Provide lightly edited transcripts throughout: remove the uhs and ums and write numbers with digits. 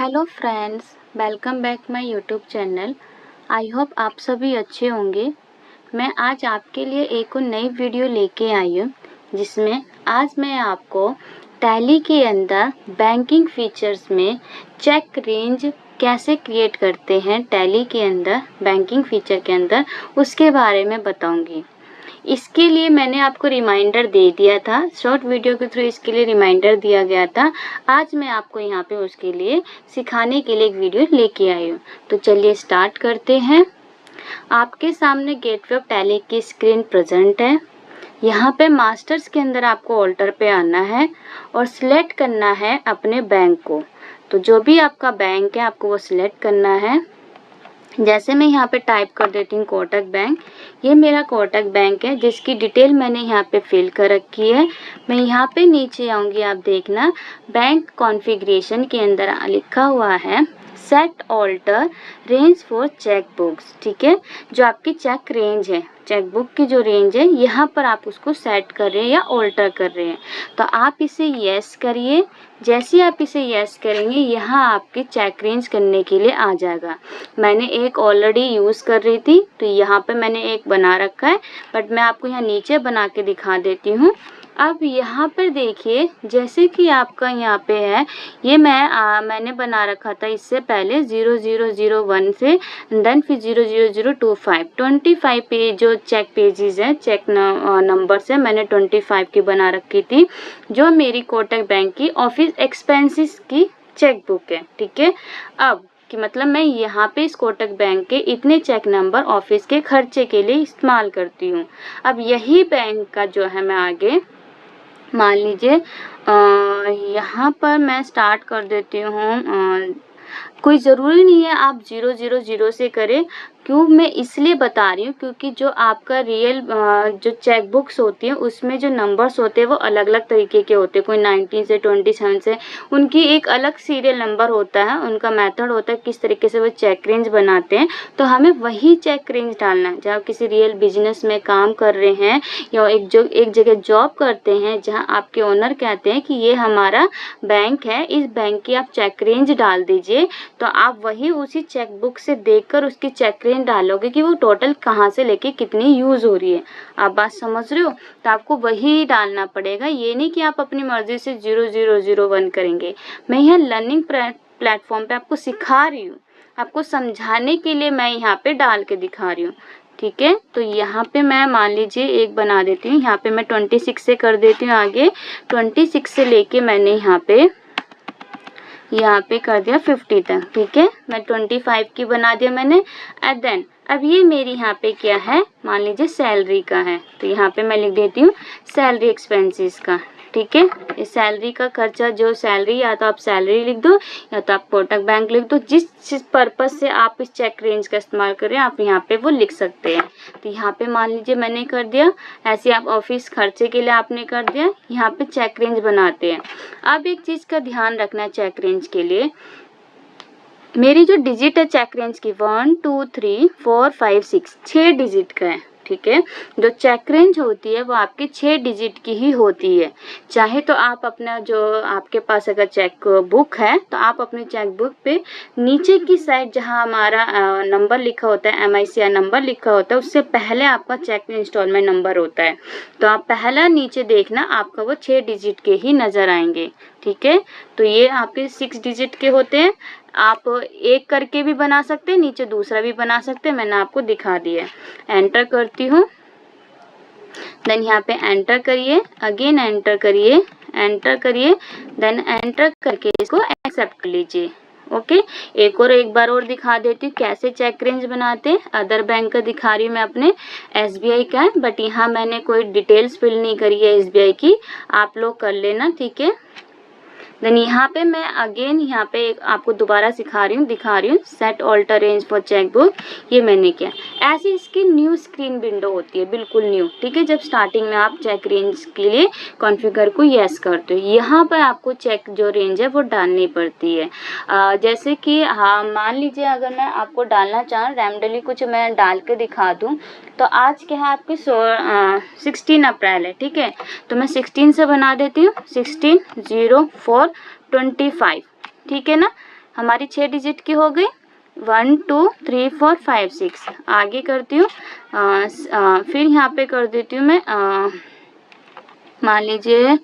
Hello friends, welcome back my YouTube channel. I hope आप सभी अच्छे होंगे। मैं आज आपके लिए एक और नई वीडियो लेके आई हूँ, जिसमें आज मैं आपको टैली के अंदर बैंकिंग फीचर्स में चेक रेंज कैसे क्रिएट करते हैं टैली के अंदर बैंकिंग फीचर के अंदर, उसके बारे में बताऊंगी। इसके लिए मैंने आपको रिमाइंडर दे दिया था, शॉर्ट वीडियो के थ्रू इसके लिए रिमाइंडर दिया गया था। आज मैं आपको यहाँ पे उसके लिए सिखाने के लिए एक वीडियो लेके आई हूँ। तो चलिए स्टार्ट करते हैं। आपके सामने गेटवे ऑफ टैली की स्क्रीन प्रेजेंट है। यहाँ पे मास्टर्स के अंदर आपको ऑल्टर पे आना है और सिलेक्ट करना है अपने बैंक को। तो जो भी आपका बैंक है आपको वो सिलेक्ट करना है। जैसे मैं यहाँ पे टाइप कर देती हूँ कोटक बैंक। ये मेरा कोटक बैंक है जिसकी डिटेल मैंने यहाँ पे फिल कर रखी है। मैं यहाँ पे नीचे आऊँगी, आप देखना बैंक कॉन्फ़िगरेशन के अंदर लिखा हुआ है set alter range for cheque books. ठीक है, जो आपकी चेक रेंज है, चेक बुक की जो रेंज है, यहाँ पर आप उसको सेट कर रहे हैं या ऑल्टर कर रहे हैं। तो आप इसे यस करिए। जैसे आप इसे यस करेंगे, यहाँ आपके चेक रेंज करने के लिए आ जाएगा। मैंने एक ऑलरेडी यूज़ कर रही थी, तो यहाँ पे मैंने एक बना रखा है, बट मैं आपको यहाँ नीचे बना के दिखा देती हूँ। अब यहाँ पर देखिए, जैसे कि आपका यहाँ पे है, ये मैंने बना रखा था इससे पहले 0001 से, देन फिर 00025 25 पेज जो चेक पेजेस हैं, चेक नंबर से मैंने 25 की बना रखी थी, जो मेरी कोटक बैंक की ऑफिस एक्सपेंसेस की चेक बुक है। ठीक है, अब कि मतलब मैं यहाँ पे इस कोटक बैंक के इतने चेक नंबर ऑफिस के खर्चे के लिए इस्तेमाल करती हूँ। अब यही बैंक का जो है मैं आगे मान लीजिए यहाँ पर मैं स्टार्ट कर देती हूँ। कोई ज़रूरी नहीं है आप 000 से करें। क्यों मैं इसलिए बता रही हूँ, क्योंकि जो आपका रियल जो चेक बुक्स होती हैं उसमें जो नंबर्स होते हैं वो अलग अलग तरीके के होते हैं। कोई 19 से 27 से, उनकी एक अलग सीरियल नंबर होता है, उनका मेथड होता है किस तरीके से वो चेक रेंज बनाते हैं। तो हमें वही चेक रेंज डालना है। जब किसी रियल बिजनेस में काम कर रहे हैं या एक जगह जॉब करते हैं जहाँ आपके ओनर कहते हैं कि ये हमारा बैंक है, इस बैंक की आप चेक रेंज डाल दीजिए, तो आप वही उसी चेक बुक से देखकर उसकी चेक रेंज डालोगे कि वो टोटल कहाँ से लेके कितनी यूज़ हो रही है। आप बात समझ रहे हो? तो आपको वही डालना पड़ेगा, ये नहीं कि आप अपनी मर्जी से 0001 करेंगे। मैं यहाँ लर्निंग प्लेटफॉर्म पे आपको सिखा रही हूँ, आपको समझाने के लिए मैं यहाँ पे डाल के दिखा रही हूँ। ठीक है, तो यहाँ पे मैं मान लीजिए एक बना देती हूँ। यहाँ पे मैं 26 से कर देती हूँ आगे। 26 से लेके मैंने यहाँ पे कर दिया 50 तक। ठीक है, मैं 25 की बना दिया मैंने। एंड देन अब ये मेरी यहाँ पे क्या है, मान लीजिए सैलरी का है, तो यहाँ पे मैं लिख देती हूँ सैलरी एक्सपेंसेस का। ठीक है, इस सैलरी का खर्चा, जो सैलरी, या तो आप सैलरी लिख दो या तो आप कोटक बैंक लिख दो। जिस पर्पज़ से आप इस चेक रेंज का इस्तेमाल करें आप यहाँ पे वो लिख सकते हैं। तो यहाँ पे मान लीजिए मैंने कर दिया। ऐसे आप ऑफिस खर्चे के लिए आपने कर दिया, यहाँ पे चेक रेंज बनाते हैं। अब एक चीज़ का ध्यान रखना है चेक रेंज के लिए, मेरी जो डिजिट है चेक रेंज की 1 2 3 4 5 6 6 डिजिट का है। ठीक है, जो चेक रेंज होती है वो आपकी 6 डिजिट की ही होती है। चाहे तो आप अपना जो आपके पास अगर चेक बुक है तो आप अपनी चेक बुक पे नीचे की साइड जहां हमारा नंबर लिखा होता है, MICR नंबर लिखा होता है, उससे पहले आपका चेक इंस्टॉलमेंट नंबर होता है। तो आप पहला नीचे देखना, आपका वो 6 डिजिट के ही नज़र आएंगे। ठीक है, तो ये आपके 6 डिजिट के होते हैं। आप एक करके भी बना सकते हैं, नीचे दूसरा भी बना सकते हैं, मैंने आपको दिखा दिया है। एंटर करती हूँ, देन यहाँ पे एंटर करिए, अगेन एंटर करिए, देन एंटर करके इसको एक्सेप्ट कर लीजिए। ओके, एक बार और दिखा देती हूँ कैसे चेक रेंज बनाते हैं। अदर बैंक का दिखा रही हूँ मैं, अपने SBI का है, बट यहाँ मैंने कोई डिटेल्स फिल नहीं करी है SBI की, आप लोग कर लेना। ठीक है, देन यहाँ पे मैं अगेन यहाँ पे आपको दोबारा दिखा रही हूँ set alter range for cheque book. ये मैंने किया। ऐसी इसकी न्यू स्क्रीन विंडो होती है, बिल्कुल न्यू। ठीक है, जब स्टार्टिंग में आप चेक रेंज के लिए कॉन्फ़िगर को यस करते हो, यहाँ पर आपको चेक जो रेंज है वो डालनी पड़ती है। जैसे कि हाँ, मान लीजिए अगर मैं आपको डालना चाहूँ रैंडमली कुछ मैं डाल के दिखा दूँ, तो आज क्या है आपकी 16 अप्रैल है। ठीक है, तो मैं 16 से बना देती हूँ, 16 04 25। ठीक है ना, हमारी 6 डिजिट की हो गई। 1 2 3 4 5 6। आगे करती हूँ, फिर यहाँ पे कर देती हूँ मैं, मान लीजिए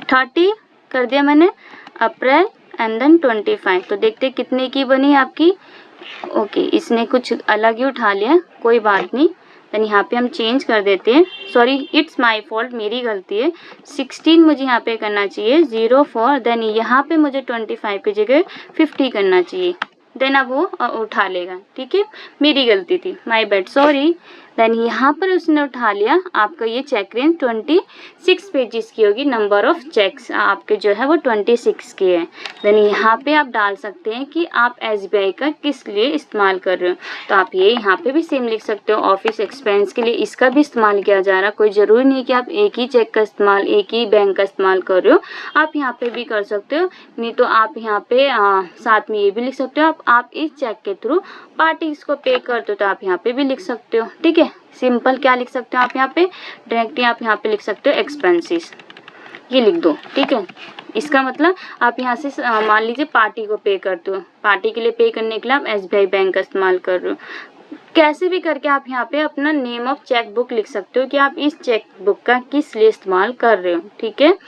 30 कर दिया मैंने, अप्रैल एंड देन 25। तो देखते कितने की बनी आपकी। ओके, इसने कुछ अलग ही उठा लिया, कोई बात नहीं। देन यहाँ पे हम चेंज कर देते हैं, सॉरी इट्स माय फॉल्ट, मेरी गलती है। 16 मुझे यहाँ पे करना चाहिए, 04। देन यहाँ पे मुझे 25 की जगह 50 करना चाहिए। देन अब वो उठा लेगा, ठीक है, मेरी गलती थी, माय बैड, सॉरी। देन यहाँ पर उसने उठा लिया। आपका ये चेक रेंज 26 पेजेस की होगी। नंबर ऑफ चेक्स आपके जो है वो 26 के हैं। देन यहाँ पे आप डाल सकते हैं कि आप SBI का किस लिए इस्तेमाल कर रहे हो। तो आप ये यहाँ पे भी सेम लिख सकते हो, ऑफिस एक्सपेंस के लिए इसका भी इस्तेमाल किया जा रहा है। कोई ज़रूरी नहीं कि आप एक ही चेक का इस्तेमाल, एक ही बैंक का इस्तेमाल कर रहे हो, आप यहाँ पे भी कर सकते हो। नहीं तो आप यहाँ पे साथ में ये भी लिख सकते हो, आप इस चेक के थ्रू पार्टीज को पे करते हो, तो आप यहाँ पे भी लिख सकते हो, ठीक है। सिंपल क्या लिख सकते हो आप यहाँ पे, डायरेक्टली आप यहाँ पे लिख सकते हो एक्सपेंसेस, ये लिख दो, ठीक है। इसका मतलब आप यहाँ से मान लीजिए पार्टी को पे करते हो, पार्टी के लिए पे करने के लिए आप SBI बैंक का इस्तेमाल कर रहे हो। कैसे भी करके आप यहाँ पे अपना नेम ऑफ चेक बुक लिख सकते हो कि आप इस चेक बुक का किस लिए इस्तेमाल कर रहे हो, ठीक है।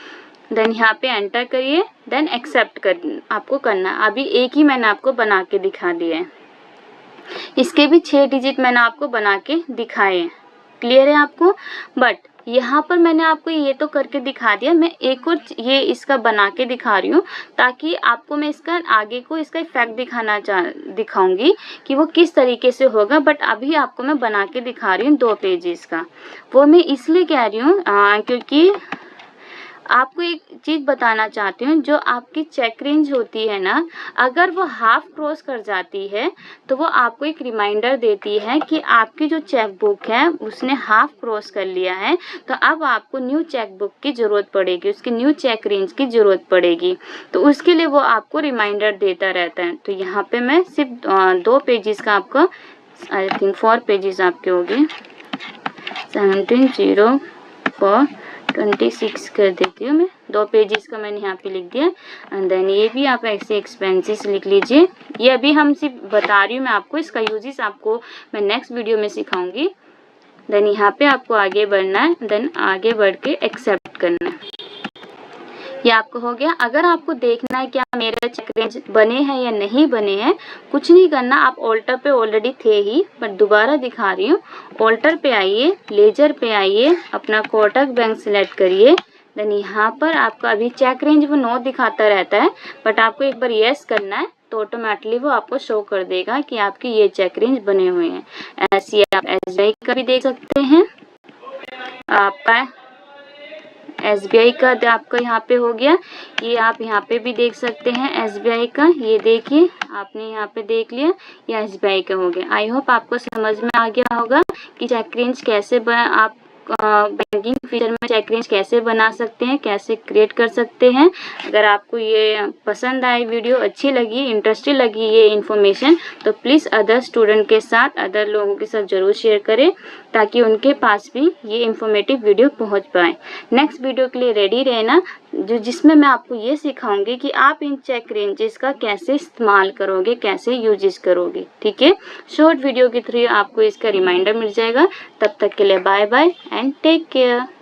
देन यहाँ पे एंटर करिए, देन एक्सेप्ट कर आपको करना है। अभी एक ही मैंने आपको बना के दिखा दिया है, इसके भी 6 डिजिट मैंने आपको बना के दिखाए हैं, क्लियर है आपको। बट यहाँ पर मैंने आपको ये तो करके दिखा दिया, मैं एक और ये इसका बना के दिखा रही हूँ ताकि आपको मैं इसका आगे को इसका इफेक्ट दिखाऊंगी कि वो किस तरीके से होगा। बट अभी आपको मैं बना के दिखा रही हूँ 2 पेजेस का। वो मैं इसलिए कह रही हूँ क्योंकि आपको एक चीज़ बताना चाहती हूँ, जो आपकी चेक रेंज होती है ना, अगर वो हाफ क्रॉस कर जाती है तो वो आपको एक रिमाइंडर देती है कि आपकी जो चेक बुक है उसने हाफ क्रॉस कर लिया है, तो अब आपको न्यू चेक बुक की ज़रूरत पड़ेगी, उसकी न्यू चेक रेंज की ज़रूरत पड़ेगी। तो उसके लिए वो आपको रिमाइंडर देता रहता है। तो यहाँ पे मैं सिर्फ 2 पेजेस का आपको, आई थिंक 4 पेजेस आपके हो गए, 17/04/26 कर देती हूँ मैं। 2 पेजेस का मैंने यहाँ पे लिख दिया। एंड देन ये भी आप ऐसे एक्सपेंसेस लिख लीजिए। ये अभी हम सिर्फ बता रही हूँ मैं आपको, इसका यूजेस आपको मैं नेक्स्ट वीडियो में सिखाऊंगी। देन यहाँ पे आपको आगे बढ़ना है, देन आगे बढ़ के एक्सेप्ट करना है। ये आपको हो गया। अगर आपको देखना है क्या मेरे चेक रेंज बने हैं या नहीं बने हैं, कुछ नहीं करना, आप ऑल्टर पे ऑलरेडी थे ही, बट दोबारा दिखा रही हूँ। ऑल्टर पे आइए, लेजर पे आइए, अपना कोटक बैंक सिलेक्ट करिए। देन यहाँ पर आपका अभी चेक रेंज वो 9 दिखाता रहता है, बट आपको एक बार यस करना है तो ऑटोमेटिकली वो आपको शो कर देगा कि आपकी ये चेक रेंज बने हुए हैं। ऐसे आप SBI का भी देख सकते हैं, आपका SBI का आपका यहाँ पे हो गया। ये आप यहाँ पे भी देख सकते हैं SBI का, ये देखिए आपने यहाँ पे देख लिया, ये SBI का हो गया। आई होप आपको समझ में आ गया होगा कि चेक रेंज कैसे आप बैंकिंग फीचर में चेक रेंज कैसे बना सकते हैं, कैसे क्रिएट कर सकते हैं। अगर आपको ये पसंद आई, वीडियो अच्छी लगी, इंटरेस्टिंग लगी ये इन्फॉर्मेशन, तो प्लीज़ अदर स्टूडेंट के साथ, अदर लोगों के साथ ज़रूर शेयर करें ताकि उनके पास भी ये इन्फॉर्मेटिव वीडियो पहुंच पाए। नेक्स्ट वीडियो के लिए रेडी रहना, जिसमें मैं आपको ये सिखाऊंगी कि आप इन चेक रेंजेस का कैसे इस्तेमाल करोगे, कैसे यूजेस करोगे, ठीक है। शॉर्ट वीडियो के थ्रू आपको इसका रिमाइंडर मिल जाएगा। तब तक के लिए bye bye and take care.